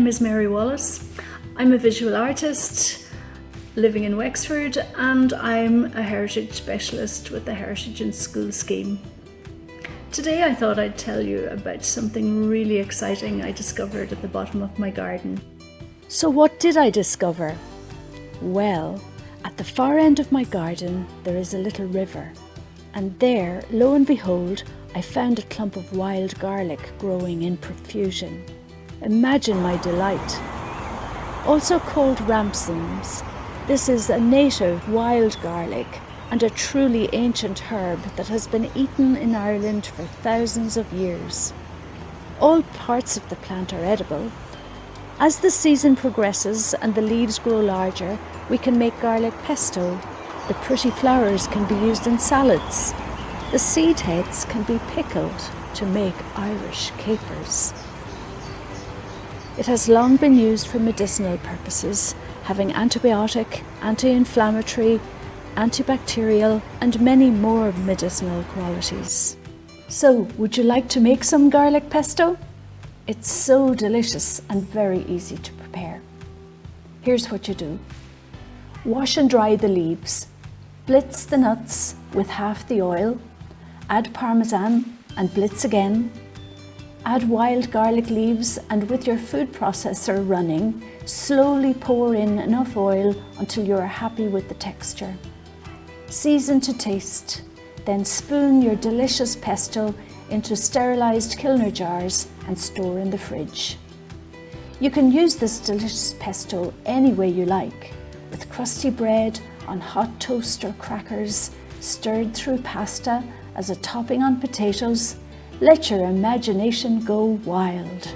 is Mary Wallace. I'm a visual artist living in Wexford, and I'm a heritage specialist with the Heritage in School scheme. Today I thought I'd tell you about something really exciting I discovered at the bottom of my garden. So what did I discover? Well, at the far end of my garden there is a little river, and there, lo and behold, I found a clump of wild garlic growing in profusion. Imagine my delight. Also called ramsons, this is a native wild garlic and a truly ancient herb that has been eaten in Ireland for thousands of years. All parts of the plant are edible. As the season progresses and the leaves grow larger, we can make garlic pesto. The pretty flowers can be used in salads. The seed heads can be pickled to make Irish capers. It has long been used for medicinal purposes, having antibiotic, anti-inflammatory, antibacterial and many more medicinal qualities. So, would you like to make some garlic pesto? It's so delicious and very easy to prepare. Here's what you do. Wash and dry the leaves. Blitz the nuts with half the oil. Add parmesan and blitz again. Add wild garlic leaves and with your food processor running, slowly pour in enough oil until you are happy with the texture. Season to taste, then spoon your delicious pesto into sterilised Kilner jars and store in the fridge. You can use this delicious pesto any way you like, with crusty bread, on hot toast or crackers, stirred through pasta, as a topping on potatoes. Let your imagination go wild.